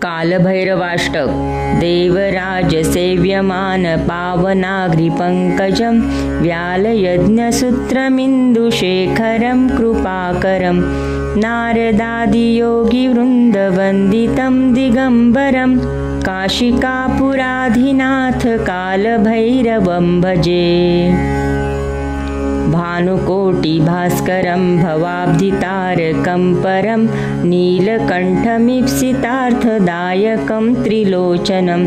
कालभैरवाष्टक देवराज सेव्यमान पावनाग्रिपङ्कजं व्यालयज्ञसूत्रमिन्दुशेखरं कृपाकरं नारदादियोगिवृन्दवन्दितं दिगम्बरं काशिकापुराधिनाथ कालभैरवं भजे। भानुकोटिभास्करं भवाब्धितारकं परं नीलकण्ठमीप्सितार्थदायकं त्रिलोचनं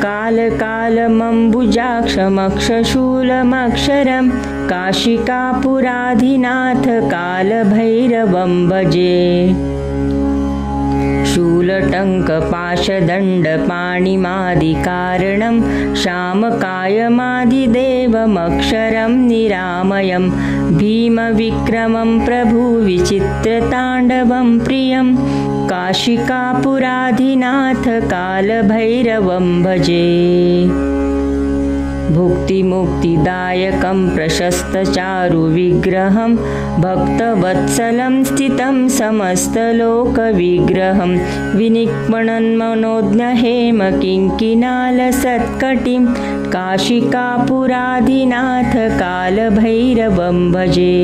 कालकालमम्बुजाक्षमक्षशूलमक्षरं काशिकापुराधिनाथ कालभैरवं भजे। शूलटङ्कपाशदण्डपाणिमादिकारणं श्यामकायमादिदेवमक्षरं निरामयं भीमविक्रमं प्रभुविचित्रताण्डवं प्रियं काशिकापुराधिनाथ कालभैरवं भजे। भुक्तिमुक्तिदायकं प्रशस्तचारुविग्रहं भक्तवत्सलं स्थितं समस्तलोकविग्रहं विनिक्मणन्मनोज्ञहेमकिङ्किणालसत्कटिं काशिकापुराधिनाथ कालभैरवं भजे।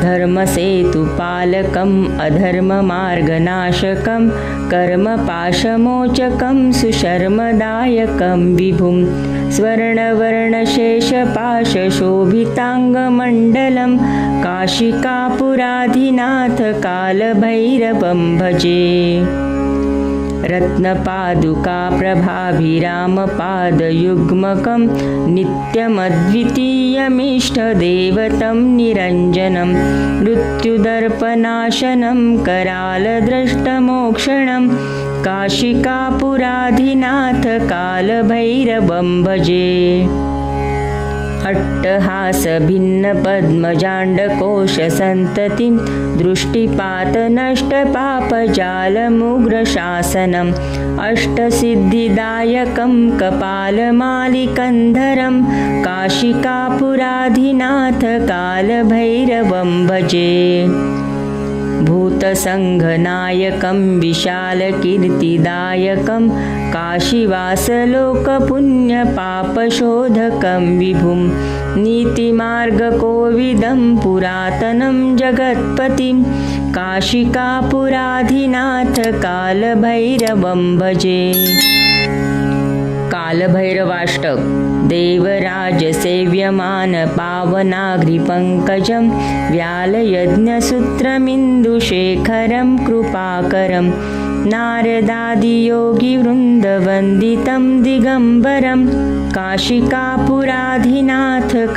धर्मसेतुपालकम् अधर्ममार्गनाशकं कर्मपाशमोचकं सुशर्मदायकं विभुं स्वर्णवर्णशेषपाशशोभिताङ्गमण्डलं काशिकापुराधिनाथ कालभैरवं भजे। रत्नपादुकाप्रभाभिरामपादयुग्मकं नित्यमद्वितीयमिष्टदेवतं निरञ्जनं मृत्युदर्पनाशनं करालद्रष्टमोक्षणं काशिकापुराधिनाथ कालभैरवं भजे। अट्टहासभिन्नपद्मजाण्डकोशसन्ततिं दृष्टिपातनष्टपापजालमुग्रशासनम् अष्टसिद्धिदायकं कपालमालिकन्धरं काशिकापुराधिनाथ कालभैरवं भजे। भूतसङ्घनायकं विशालकीर्तिदायकं काशीवासलोकपुण्यपापशोधकं विभुं नीतिमार्गकोविदं पुरातनं जगत्पतिं काशिकापुराधिनाथ कालभैरवं भजे। कालभैरवाष्टक देवराज सेव्यमान पावनाग्रिपङ्कजं व्यालयज्ञसूत्रमिन्दुशेखरं कृपाकरं नारदादियोगिवृन्दवन्दितं दिगम्बरं काशिकापुराधिनाथ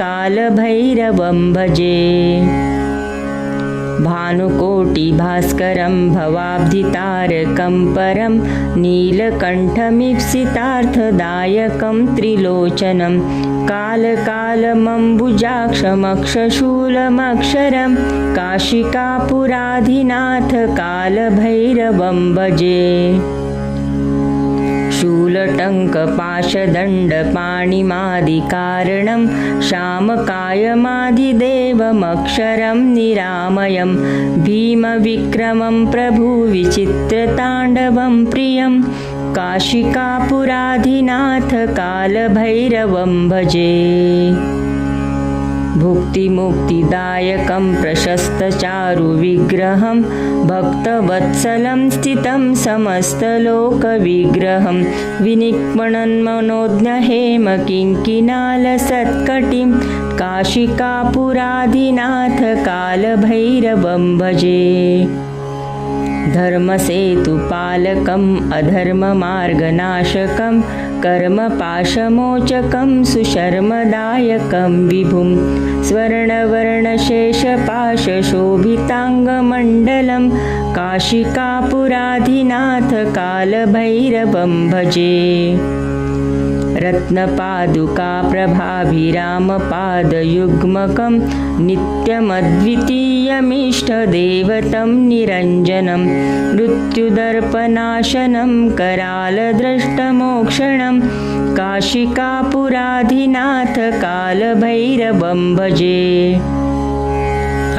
कालभैरवं भजे। भानुकोटिभास्करं भवाब्धितारकं परं नीलकण्ठमीप्सितार्थदायकं त्रिलोचनं कालकालमम्बुजाक्षमक्षशूलमक्षरं काशिकापुराधिनाथ कालभैरवं भजे। शूलटङ्कपाशदण्डपाणिमादिकारणं श्यामकायमादिदेवमक्षरं निरामयं भीमविक्रमं प्रभुविचित्रताण्डवं प्रियं काशिकापुराधिनाथ कालभैरवं भजे। भुक्तिमुक्तिदायकं प्रशस्तचारुविग्रहं भक्तवत्सलं स्थितं समस्तलोकविग्रहं विनिक्मणन्मनोज्ञहेमकिङ्किणालसत्कटिं काशिकापुराधिनाथ कालभैरवं भजे। धर्मसेतुपालकम् अधर्ममार्गनाशकं कर्मपाशमोचकं सुशर्मदायकं विभुं स्वर्णवर्णशेषपाशशोभिताङ्गमण्डलं काशिकापुराधिनाथ कालभैरवं भजे। रत्नपादुकाप्रभाभिरामपादयुग्मकं नित्यमद्वितीयमिष्टदेवतं निरञ्जनं मृत्युदर्पनाशनं करालद्रष्टमोक्षणं काशिकापुराधिनाथ कालभैरवं भजे।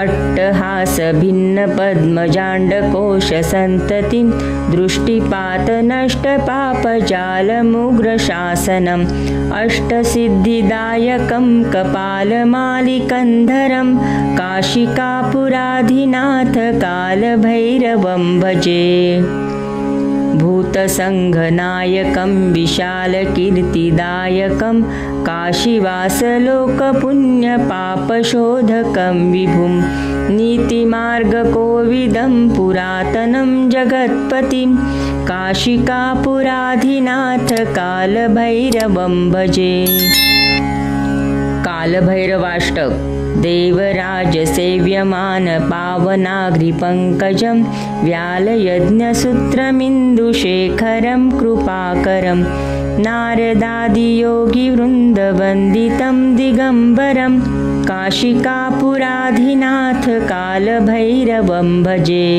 अट्टहासभिन्नपद्मजाण्डकोशसन्ततिं दृष्टिपातनष्टपापजालमुग्रशासनम् अष्टसिद्धिदायकं कपालमालिकन्धरं काशिकापुराधिनाथ कालभैरवं भजे। भूतसङ्घनायकं विशालकीर्तिदायकं काशीवासलोकपुण्यपापशोधकं विभुं नीतिमार्गकोविदं पुरातनं जगत्पतिं काशिकापुराधिनाथ कालभैरवं भजे। कालभैरवाष्टक देवराजसेव्यमान पावनाग्रिपङ्कजं व्यालयज्ञसूत्रमिन्दुशेखरं कृपाकरं नारदादियोगिवृन्दवन्दितं दिगम्बरं काशिकापुराधिनाथ कालभैरवं भजे।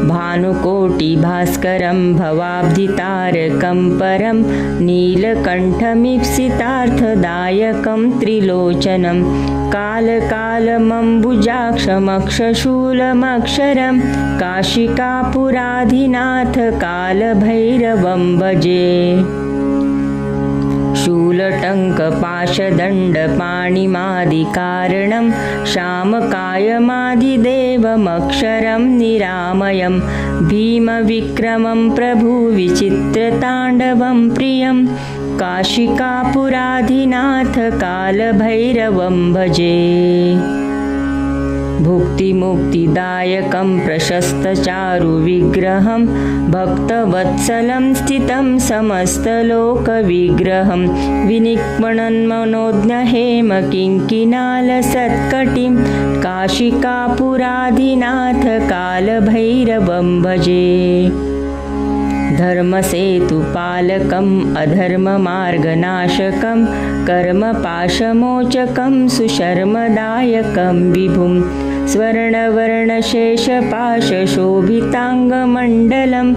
भानुकोटिभास्करं भवाब्धितारकं परं नीलकण्ठमीप्सितार्थदायकं त्रिलोचनं कालकालमम्बुजाक्षमक्षशूलमक्षरं काशिकापुराधिनाथ कालभैरवं भजे। शूलटङ्कपाशदण्डपाणिमादिकारणं श्यामकायमादिदेवमक्षरं निरामयं भीमविक्रमं प्रभुविचित्रताण्डवं प्रियं काशिकापुराधिनाथ कालभैरवं भजे। भुक्तिमुक्तिदायकं प्रशस्तचारुविग्रहं भक्तवत्सलं स्थितं समस्तलोकविग्रहं विनिक्मणन्मनोज्ञहेमकिङ्किणालसत्कटिं काशिकापुराधिनाथ कालभैरवं भजे। धर्मसेतुपालकम् अधर्ममार्गनाशकं कर्मपाशमोचकं सुशर्मदायकं विभुं स्वर्णवर्णशेषपाशशोभिताङ्गमण्डलं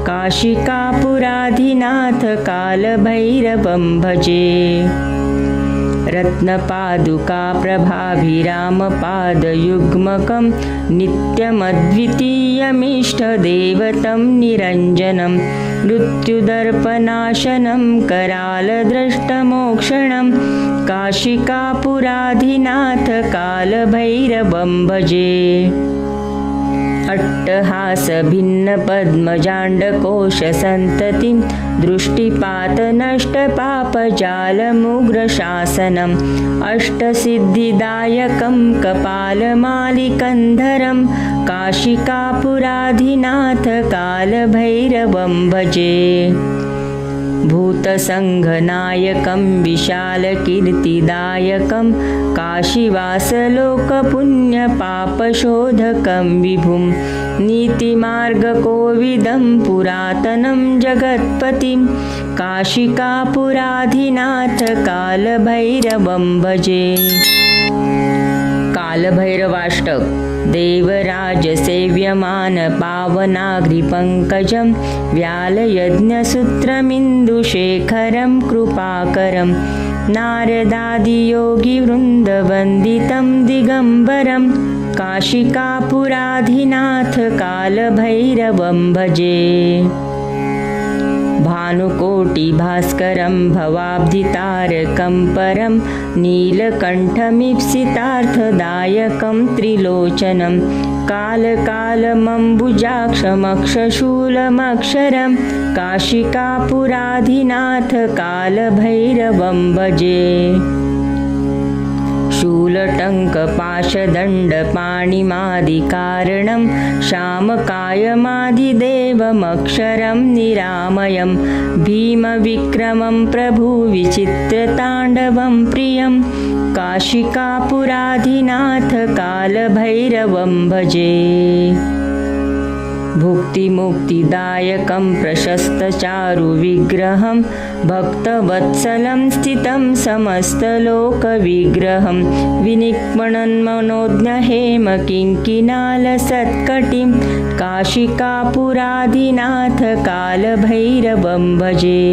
काशिकापुराधिनाथ कालभैरवं भजे। रत्नपादुकाप्रभाभिरामपादयुग्मकं नित्यमद्वितीयमिष्टदेवतं निरञ्जनं मृत्युदर्पनाशनं करालद्रष्टमोक्षणं काशिकापुराधिनाथ कालभैरवं भजे। अट्टहासभिन्नपद्मजाण्डकोशसन्ततिं दृष्टिपातनष्टपापजालमुग्रशासनम् अष्टसिद्धिदायकं कपालमालिकन्धरं काशिकापुराधिनाथ कालभैरवं भजे। भूतसङ्घनायकं विशालकीर्तिदायकं काशीवासलोकपुण्यपापशोधकं विभुं नीतिमार्गकोविदं पुरातनं जगत्पतिं काशिकापुराधिनाथ कालभैरवं भजे। कालभैरवाष्टक देवराजसेव्यमान पावनाग्रिपङ्कजं व्यालयज्ञसूत्रमिन्दुशेखरं कृपाकरं नारदादियोगिवृन्दवन्दितं दिगम्बरं काशिकापुराधिनाथ कालभैरवं भजे। भानुकोटिभास्करं भवाब्धितारकं परं नीलकण्ठमीप्सितार्थदायकं त्रिलोचनं कालकालमम्बुजाक्षमक्षशूलमक्षरं काशिकापुराधिनाथ कालभैरवं भजे। शूलटङ्कपाशदण्डपाणिमादिकारणं श्यामकायमादिदेवमक्षरं निरामयं भीमविक्रमं प्रभुविचित्रताण्डवं प्रियं काशिकापुराधिनाथ कालभैरवं भजे। भुक्तिमुक्तिदायकं प्रशस्तचारुविग्रहं भक्तवत्सलं स्थितं समस्तलोकविग्रहं विनिक्मणन्मनोज्ञहेमकिङ्किणालसत्कटिं काशिकापुराधिनाथ कालभैरवं भजे।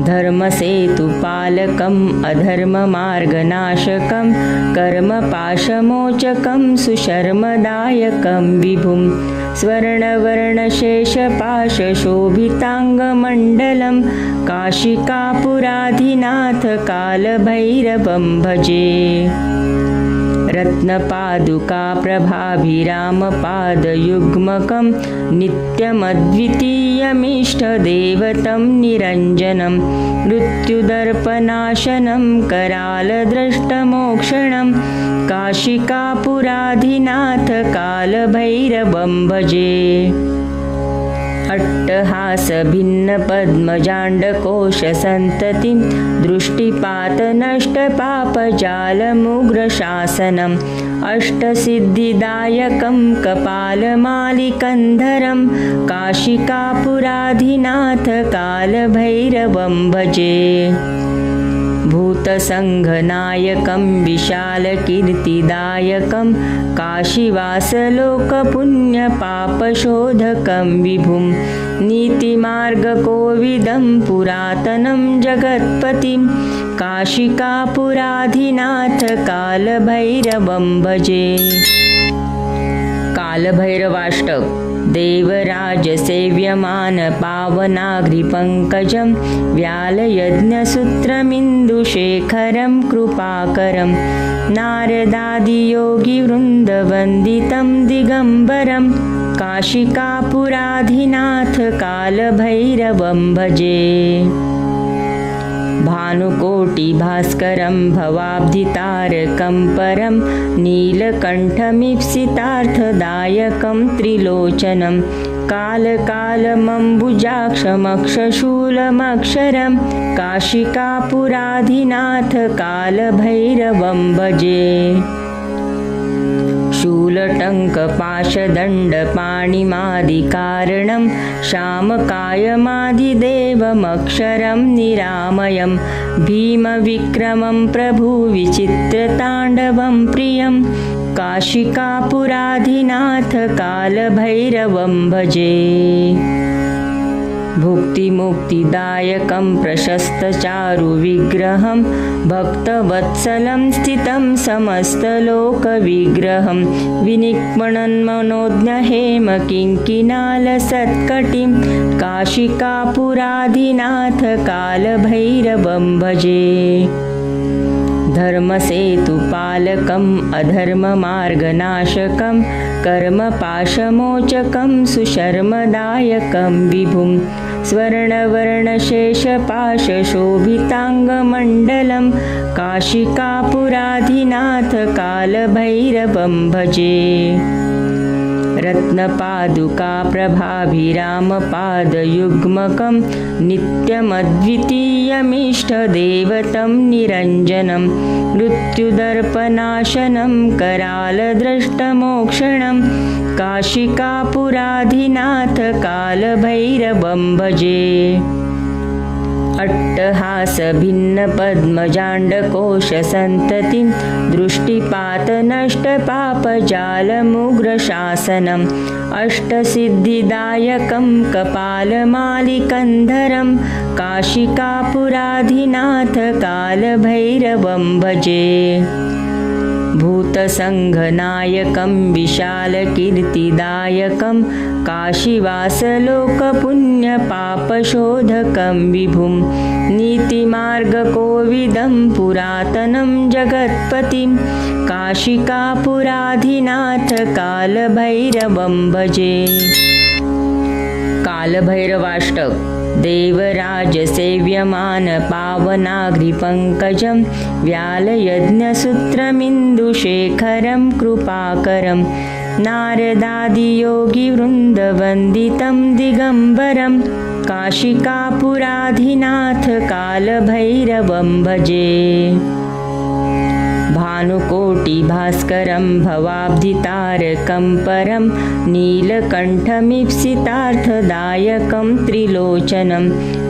धर्मसेतुपालकम् अधर्ममार्गनाशकं कर्मपाशमोचकं सुशर्मदायकं विभुं स्वर्णवर्णशेषपाशशोभिताङ्गमण्डलं काशिकापुराधिनाथ कालभैरवं भजे। रत्नपादुकाप्रभाभिरामपादयुग्मकं नित्यमद्वितीयमिष्टदेवतं निरञ्जनं मृत्युदर्पनाशनं करालद्रष्टमोक्षणं काशिकापुराधिनाथ कालभैरवं भजे। अट्टहासभिन्नपद्मजाण्डकोशसन्ततिं दृष्टिपातनष्टपापजालमुग्रशासनम् अष्टसिद्धिदायकं कपालमालिकन्धरं काशिकापुराधिनाथ कालभैरवं भजे। भूतसङ्घनायकं विशालकीर्तिदायकं काशीवासलोकपुण्यपापशोधकं विभुं नीतिमार्गकोविदं पुरातनं जगत्पतिं काशिकापुराधिनाथ कालभैरवं भजे। कालभैरवाष्टक देवराजसेव्यमान पावनाग्रिपङ्कजं व्यालयज्ञसूत्रमिन्दुशेखरं कृपाकरं नारदादियोगिवृन्दवन्दितं दिगम्बरं काशिकापुराधिनाथ कालभैरवं भजे। भानुकोटिभास्करं भवाब्धितारकं परं नीलकण्ठमीप्सितार्थदायकं त्रिलोचनं कालकालमम्बुजाक्षमक्षशूलमक्षरं काशिकापुराधिनाथ कालभैरवं भजे। शूलटङ्कपाशदण्डपाणिमादिकारणं श्यामकायमादिदेवमक्षरं निरामयं भीमविक्रमं प्रभुविचित्रताण्डवं प्रियं काशिकापुराधिनाथ कालभैरवं भजे। भुक्तिमुक्तिदायकं प्रशस्तचारुविग्रहं भक्तवत्सलं स्थितं समस्तलोकविग्रहं विनिक्मणन्मनोज्ञहेमकिङ्किणालसत्कटिं काशिकापुराधिनाथ कालभैरवं भजे। धर्मसेतुपालकम् अधर्ममार्गनाशकं कर्मपाशमोचकं सुशर्मदायकं विभुं स्वर्णवर्णशेषपाशशोभिताङ्गमण्डलं काशिकापुराधिनाथ कालभैरवं भजे। रत्नपादुकाप्रभाभिरामपादयुग्मकं नित्यमद्वितीयमिष्टदेवतं निरञ्जनं मृत्युदर्पनाशनं करालद्रष्टमोक्षणं काशिकापुराधिनाथ कालभैरवं भजे। अट्टहासभिन्नपद्मजाण्डकोशसन्ततिं दृष्टिपातनष्टपापजालमुग्रशासनम् अष्टसिद्धिदायकं कपालमालिकन्धरं काशिकापुराधिनाथ कालभैरवं भजे। भूतसङ्घनायकं विशालकीर्तिदायकं काशीवासलोकपुण्यपापशोधकं विभुं नीतिमार्गकोविदं पुरातनं जगत्पतिं काशिकापुराधिनाथ कालभैरवं भजे। कालभैरवाष्टक देवराजसेव्यमान पावनाग्रिपङ्कजं व्यालयज्ञसूत्रमिन्दुशेखरं कृपाकरं नारदादियोगिवृन्दवन्दितं दिगम्बरं काशिकापुराधिनाथ कालभैरवं भजे। भानुकोटिभास्करं भवाब्धितारकं परं नीलकण्ठमीप्सितार्थदायकं त्रिलोचनं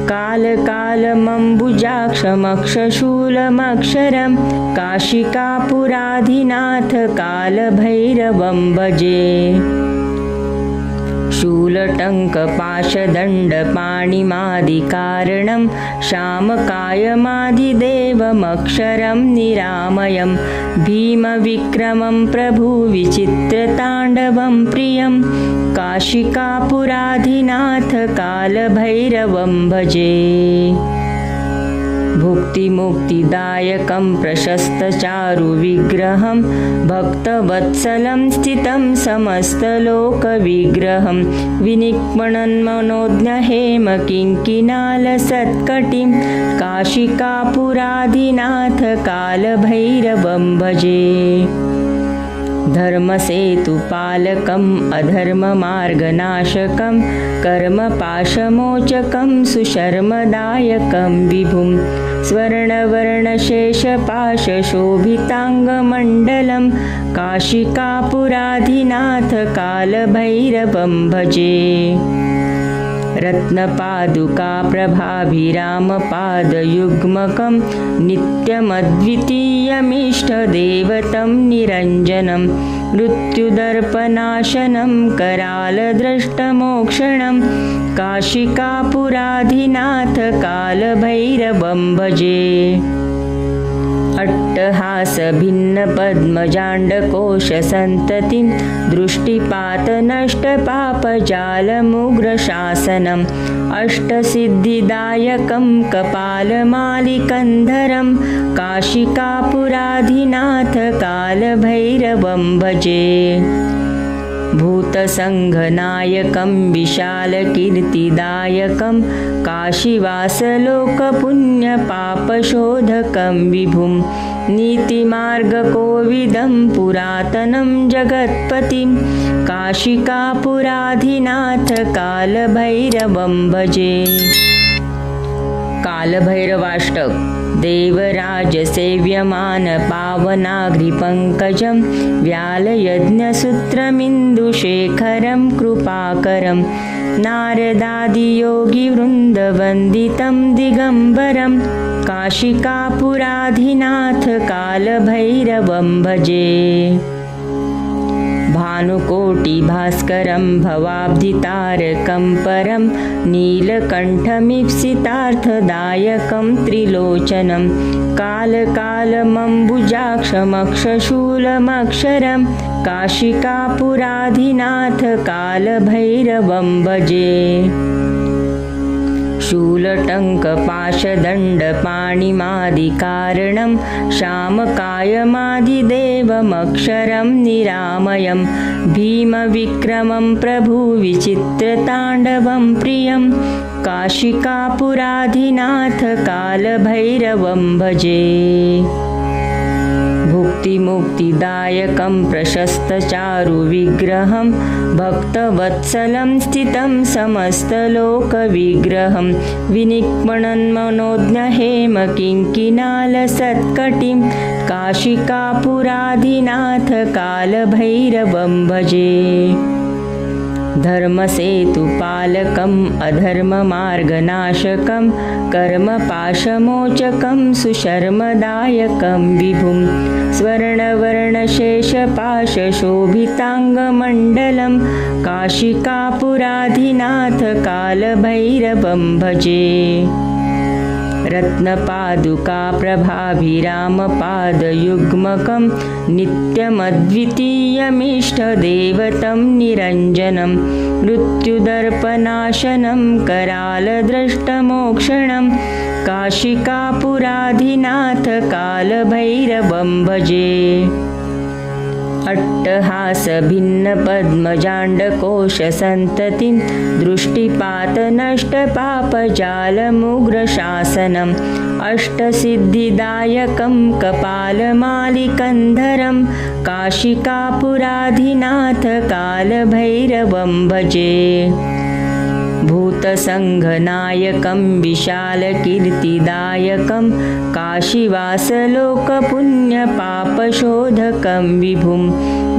कालकालमम्बुजाक्षमक्षशूलमक्षरं काशिकापुराधिनाथ कालभैरवं भजे। शूलटङ्कपाशदण्डपाणिमादिकारणं श्यामकायमादिदेवमक्षरं निरामयं भीमविक्रमं प्रभुविचित्रताण्डवं प्रियं काशिकापुराधिनाथ कालभैरवं भजे। भुक्तिमुक्तिदायकं प्रशस्तचारुविग्रहं भक्तवत्सलं स्थितं समस्तलोकविग्रहं विनिक्मणन्मनोज्ञहेमकिङ्किणालसत्कटिं काशिकापुराधिनाथ कालभैरवं भजे। धर्मसेतुपालकम् अधर्ममार्गनाशकं कर्मपाशमोचकं सुशर्मदायकं विभुं स्वर्णवर्णशेषपाशशोभिताङ्गमण्डलं काशिकापुराधिनाथ कालभैरवं भजे। रत्नपादुकाप्रभाभिरामपादयुग्मकं नित्यमद्वितीयमिष्टदेवतं निरञ्जनं मृत्युदर्पनाशनं करालद्रष्टमोक्षणं काशिकापुराधिनाथ कालभैरवं भजे। अट्टहासभिन्नपद्मजाण्डकोशसन्ततिं दृष्टिपातनष्टपापजालमुग्रशासनम् अष्टसिद्धिदायकं कपालमालिकन्धरं काशिकापुराधिनाथ कालभैरवं भजे। भूतसङ्घनायकं विशालकीर्तिदायकं काशीवासलोकपुण्यपापशोधकं विभुं नीतिमार्गकोविदं पुरातनं जगत्पतिं काशिकापुराधिनाथ कालभैरवं भजे। कालभैरवाष्टक देवराजसेव्यमान पावनाग्रिपङ्कजं व्यालयज्ञसूत्रमिन्दुशेखरं कृपाकरं नारदादियोगिवृन्दवन्दितं दिगम्बरं काशिकापुराधिनाथ कालभैरवं भजे। भानुकोटिभास्करं भवाब्धितारकं परं नीलकण्ठमीप्सितार्थदायकं त्रिलोचनं कालकालमम्बुजाक्षमक्षशूलमक्षरं काशिकापुराधिनाथ कालभैरवं भजे। शूलटङ्कपाशदण्डपाणिमादिकारणं श्यामकायमादिदेवमक्षरं निरामयं भीमविक्रमं प्रभुविचित्रताण्डवं प्रियं काशिकापुराधिनाथ कालभैरवं भजे। भुक्तिमुक्तिदायकं प्रशस्तचारुविग्रहं भक्तवत्सलं स्थितं समस्तलोकविग्रहं विनिक्मणन्मनोज्ञहेमकिङ्किणालसत्कटिं काशिकापुराधिनाथ कालभैरवं भजे। धर्मसेतुपालकम् अधर्ममार्गनाशकं कर्मपाशमोचकं सुशर्मदायकं विभुं स्वर्णवर्णशेषपाशशोभिताङ्गमण्डलं काशिकापुराधिनाथ कालभैरवं भजे। रत्नपादुकाप्रभाभिरामपादयुग्मकं नित्यमद्वितीयमिष्टदेवतं निरञ्जनं मृत्युदर्पनाशनं करालद्रष्टमोक्षणं काशिकापुराधिनाथ कालभैरवं भजे। अट्टहासभिन्नपद्मजाण्डकोशसन्ततिं दृष्टिपातनष्टपापजालमुग्रशासनम् अष्टसिद्धिदायकं कपालमालिकन्धरं काशिकापुराधिनाथ कालभैरवं भजे। भूतसङ्घनायकं विशालकीर्तिदायकं काशीवासलोकपुण्यपापशोधकं विभुं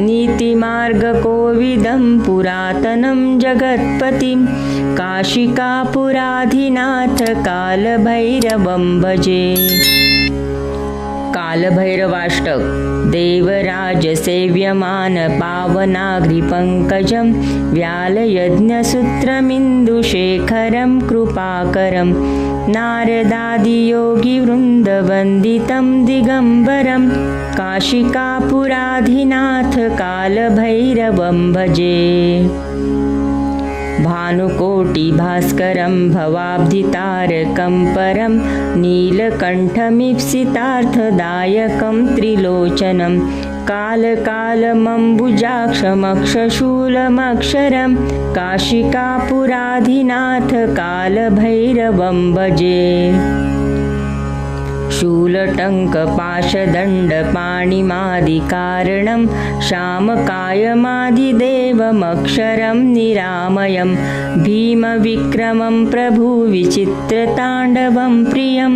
नीतिमार्गकोविदं पुरातनं जगत्पतिं काशिकापुराधिनाथ कालभैरवं भजे। कालभैरवाष्टक देवराजसेव्यमान पावनाग्रिपङ्कजं व्यालयज्ञसूत्रमिन्दुशेखरं कृपाकरं नारदादियोगिवृन्दवन्दितं दिगम्बरं काशिकापुराधिनाथ कालभैरवं भजे। भानुकोटिभास्करं भवाब्धितारकं परं नीलकण्ठमीप्सितार्थदायकं त्रिलोचनं कालकालमम्बुजाक्षमक्षशूलमक्षरं काशिकापुराधिनाथ कालभैरवं भजे। शूलटङ्कपाशदण्डपाणिमादिकारणं श्यामकायमादिदेवमक्षरं निरामयं भीमविक्रमं प्रभुविचित्रताण्डवं प्रियं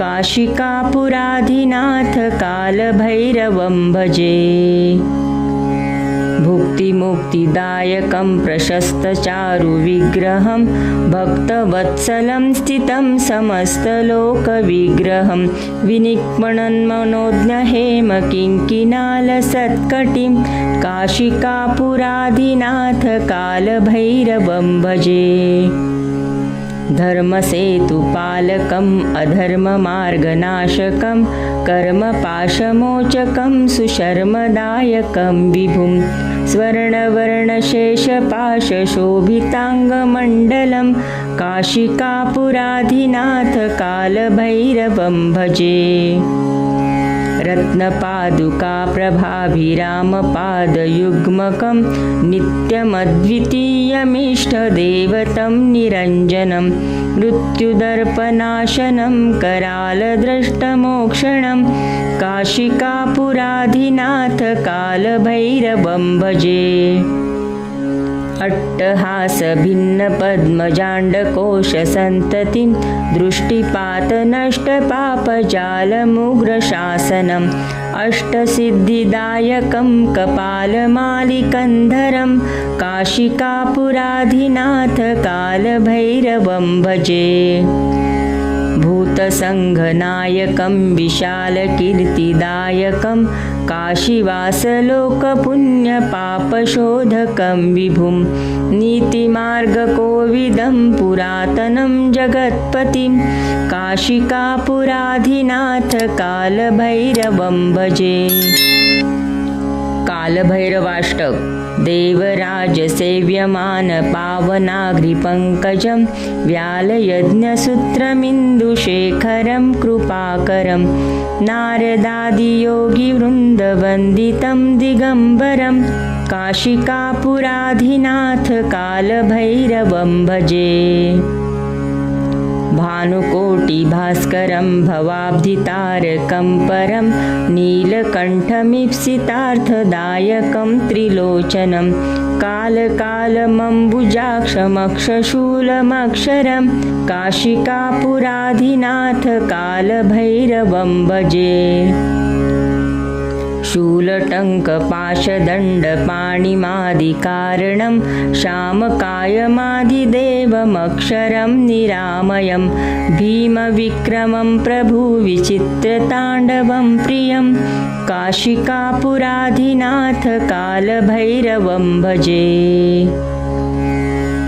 काशिकापुराधिनाथ कालभैरवं भजे। भुक्तिमुक्तिदायकं प्रशस्तचारुविग्रहं भक्तवत्सलं स्थितं समस्तलोकविग्रहं विनिक्मणन्मनोज्ञहेमकिङ्किणालसत्कटिं काशिकापुराधिनाथ कालभैरवं भजे। धर्मसेतुपालकम् अधर्ममार्गनाशकं कर्मपाशमोचकं सुशर्मदायकं विभुं स्वर्णवर्णशेषपाशशोभिताङ्गमण्डलं काशिकापुराधिनाथ कालभैरवं भजे। रत्नपादुकाप्रभाभिरामपादयुग्मकं नित्यमद्वितीयमिष्टदेवतं निरञ्जनं मृत्युदर्पनाशनं करालद्रष्टमोक्षणं काशिकापुराधिनाथ कालभैरवं भजे। अट्टहासभिन्नपद्मजाण्डकोशसन्ततिं दृष्टिपातनष्टपापजालमुग्रशासनम् अष्टसिद्धिदायकं कपालमालिकन्धरं काशिकापुराधिनाथ कालभैरवं भजे। भूतसङ्घनायकं विशालकीर्तिदायकं काशीवासलोकपुण्यपापशोधकं विभुं नीतिमार्गकोविदं पुरातनं जगत्पतिं काशिकापुराधिनाथ कालभैरवं भजे। कालभैरवाष्टक देवराजसेव्यमान पावनाग्रिपङ्कजं व्यालयज्ञसूत्रमिन्दुशेखरं कृपाकरं नारदादियोगिवृन्दवन्दितं दिगम्बरं काशिकापुराधिनाथ कालभैरवं भजे। भानुकोटिभास्करं भवाब्धितारकं परं नीलकण्ठमीप्सितार्थदायकं त्रिलोचनं कालकालमम्बुजाक्षमक्षशूलमक्षरं काशिकापुराधिनाथ कालभैरवं भजे। शूलटङ्कपाशदण्डपाणिमादिकारणं श्यामकायमादिदेवमक्षरं निरामयं भीमविक्रमं प्रभुविचित्रताण्डवं प्रियं काशिकापुराधिनाथ कालभैरवं भजे।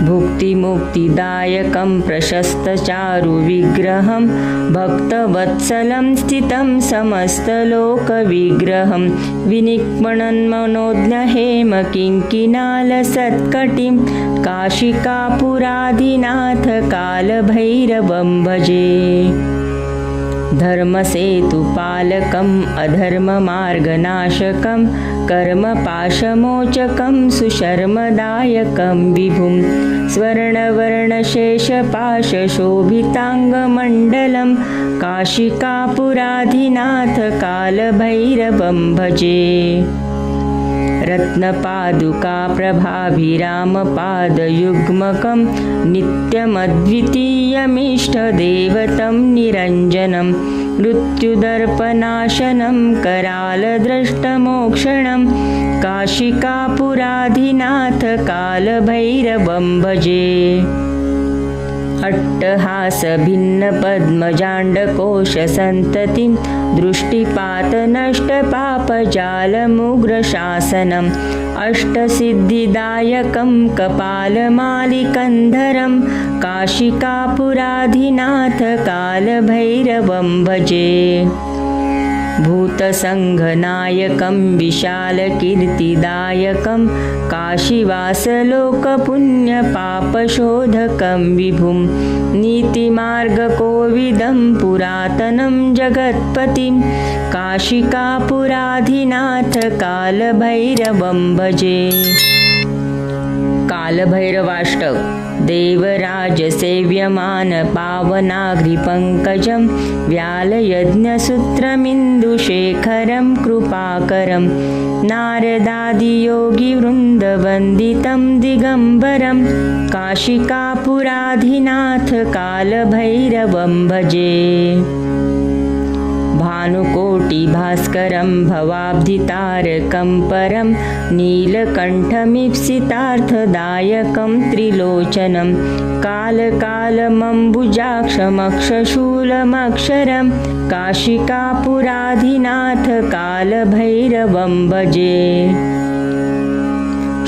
भुक्तिमुक्तिदायकं प्रशस्तचारुविग्रहं भक्तवत्सलं स्थितं समस्तलोकविग्रहं विनिक्मणन्मनोज्ञहेमकिङ्किणालसत्कटिं काशिकापुराधिनाथ कालभैरवं भजे। धर्मसेतुपालकम् अधर्ममार्गनाशकं कर्मपाशमोचकं सुशर्मदायकं विभुं स्वर्णवर्णशेषपाशशोभिताङ्गमण्डलं काशिकापुराधिनाथ कालभैरवं भजे। रत्नपादुकाप्रभाभिरामपादयुग्मकं नित्यमद्वितीयमिष्टदेवतं निरञ्जनं मृत्युदर्पनाशनं करालद्रष्टमोक्षणं काशिकापुराधिनाथ कालभैरवं भजे। अट्टहासभिन्नपद्मजाण्डकोशसन्ततिं दृष्टिपातनष्टपापजालमुग्रशासनम् अष्टसिद्धिदायकं कपालमालिकन्धरं काशिकापुराधिनाथ कालभैरवं भजे। भूतसङ्घनायकं विशालकीर्तिदायकं काशीवासलोकपुण्यपापशोधकं विभुं नीतिमार्गकोविदं पुरातनं जगत्पतिं काशिकापुराधिनाथ कालभैरवं भजे। कालभैरवाष्टक देवराजसेव्यमान पावनाग्रिपङ्कजं व्यालयज्ञसूत्रमिन्दुशेखरं कृपाकरं नारदादियोगिवृन्दवन्दितं दिगम्बरं काशिकापुराधिनाथ कालभैरवं भजे। भानुकोटिभास्करं भवाब्धितारकं परं नीलकण्ठमीप्सितार्थदायकं त्रिलोचनं कालकालमम्बुजाक्षमक्षशूलमक्षरं काशिकापुराधिनाथ कालभैरवं भजे।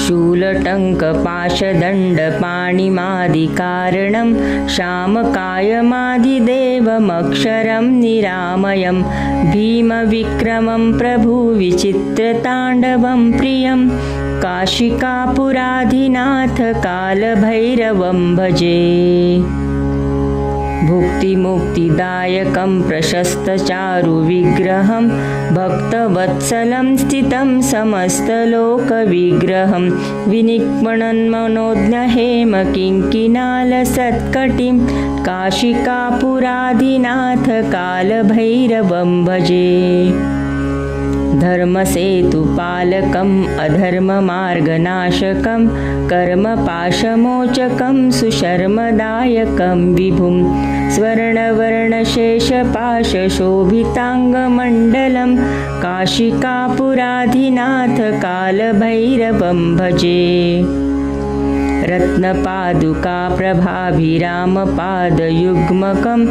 शूलटङ्कपाशदण्डपाणिमादिकारणं शामकायमादिदेवमक्षरं निरामयं भीमविक्रमं प्रभुविचित्रताण्डवं प्रियं काशिकापुराधिनाथ कालभैरवं भजे। भुक्तिमुक्तिदायकं प्रशस्तचारुविग्रहं भक्तवत्सलं स्थितं समस्तलोकविग्रहं विनिक्मणन्मनोज्ञहेमकिङ्किणालसत्कटिं काशिकापुराधिनाथ कालभैरवं भजे। धर्मसेतुपालकम् अधर्ममार्गनाशकं कर्मपाशमोचकं सुशर्मदायकं विभुं स्वर्णवर्णशेषपाशशोभिताङ्गमण्डलं काशिकापुराधिनाथ कालभैरवं भजे। रत्नपादुकाप्रभाभिरामपादयुग्मकं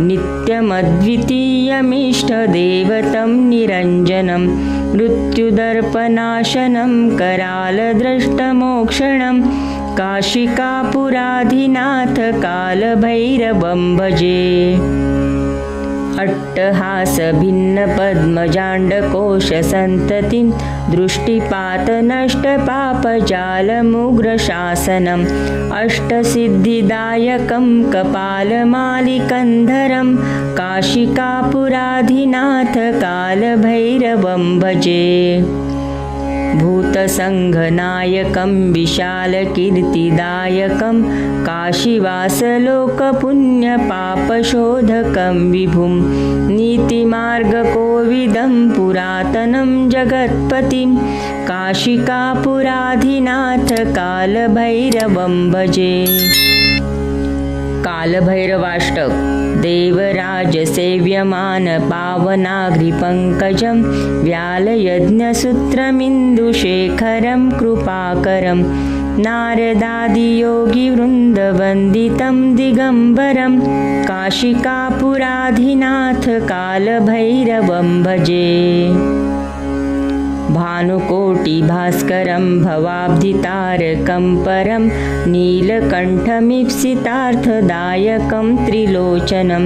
नित्यमद्वितीयमिष्टदेवतं निरञ्जनं मृत्युदर्पनाशनं करालद्रष्टमोक्षणं काशिकापुराधिनाथ कालभैरवं भजे। अट्टहासभिन्नपद्मजाण्डकोशसन्ततिं दृष्टिपातनष्टपापजालमुग्रशासनम् अष्टसिद्धिदायकं कपालमालिकन्धरं काशिकापुराधिनाथ कालभैरवं भजे। भूतसङ्घनायकं विशालकीर्तिदायकं काशीवासलोकपुण्यपापशोधकं विभुं नीतिमार्गकोविदं पुरातनं जगत्पतिं काशिकापुराधिनाथ कालभैरवं भजे। कालभैरवाष्टक देवराजसेव्यमान पावनाग्रिपङ्कजं व्यालयज्ञसूत्रमिन्दुशेखरं कृपाकरं नारदादियोगिवृन्दवन्दितं दिगम्बरं काशिकापुराधिनाथ कालभैरवं भजे। भानुकोटिभास्करं भवाब्धितारकं परं नीलकण्ठमीप्सितार्थदायकं त्रिलोचनं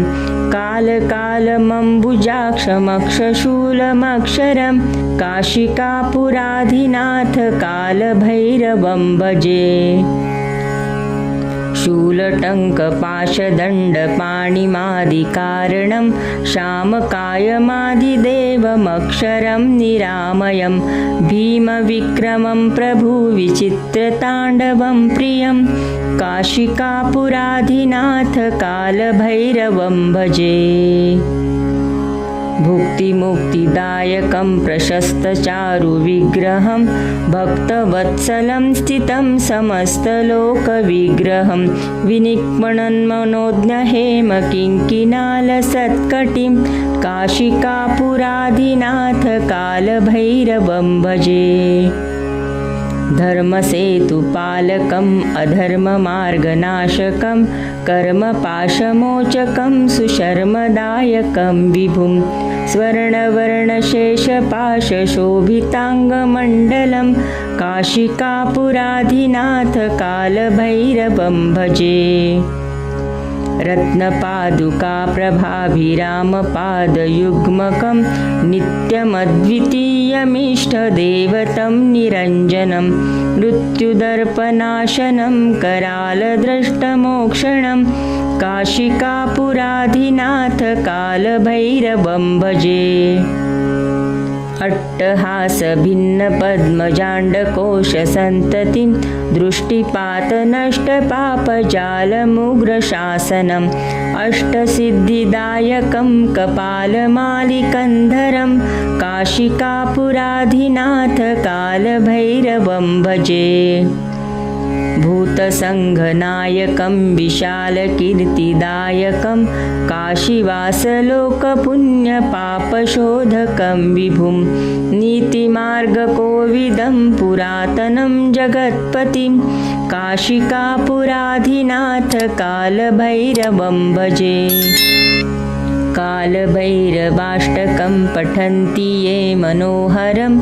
कालकालमम्बुजाक्षमक्षशूलमक्षरं काशिकापुराधिनाथ कालभैरवं भजे। शूलटङ्कपाशदण्डपाणिमादिकारणं शामकायमादिदेवमक्षरं निरामयं भीमविक्रमं प्रभुविचित्रताण्डवं प्रियं काशिकापुराधिनाथ कालभैरवं भजे। भुक्तिमुक्तिदायकं प्रशस्तचारुविग्रहं भक्तवत्सलं स्थितं समस्तलोकविग्रहं विनिक्मणन्मनोज्ञहेमकिङ्किणालसत्कटिं काशिकापुराधिनाथ कालभैरवं भजे। धर्मसेतुपालकम् अधर्ममार्गनाशकं कर्मपाशमोचकं सुशर्मदायकं विभुं स्वर्णवर्णशेषपाशशोभिताङ्गमण्डलं काशिकापुराधिनाथ कालभैरवं भजे। रत्नपादुका प्रभाभिरामपादयुग्मकं नित्यमद्वितीयमिष्टदेवतं निरञ्जनं मृत्युदर्पनाशनं करालद्रष्टमोक्षणं काशिकापुराधिनाथ कालभैरवं भजे। अट्टहासभिन्नपद्मजाण्डकोशसन्ततिं दृष्टिपातनष्टपापजालमुग्रशासनम् अष्टसिद्धिदायकं कपालमालिकन्धरं काशिकापुराधिनाथ कालभैरवं भजे। भूतसङ्घनायकं विशालकीर्तिदायकं काशीवासलोकपुण्यपापशोधकं विभुं नीतिमार्गकोविदं पुरातनं जगत्पतिं काशिकापुराधिनाथ कालभैरवं भजे। कालभैरवाष्टकं पठन्ति ये मनोहरं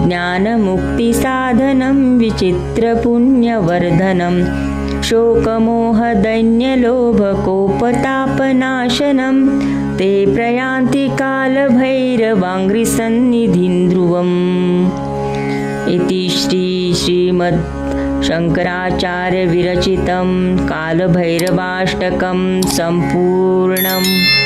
ज्ञानमुक्तिसाधनं विचित्रपुण्यवर्धनं शोकमोहदैन्यलोभकोपतापनाशनं ते प्रयान्ति कालभैरवाङ्घ्रिसन्निधिं ध्रुवम्। इति श्रीमद् शङ्कराचार्यविरचितं कालभैरवाष्टकं सम्पूर्णम्।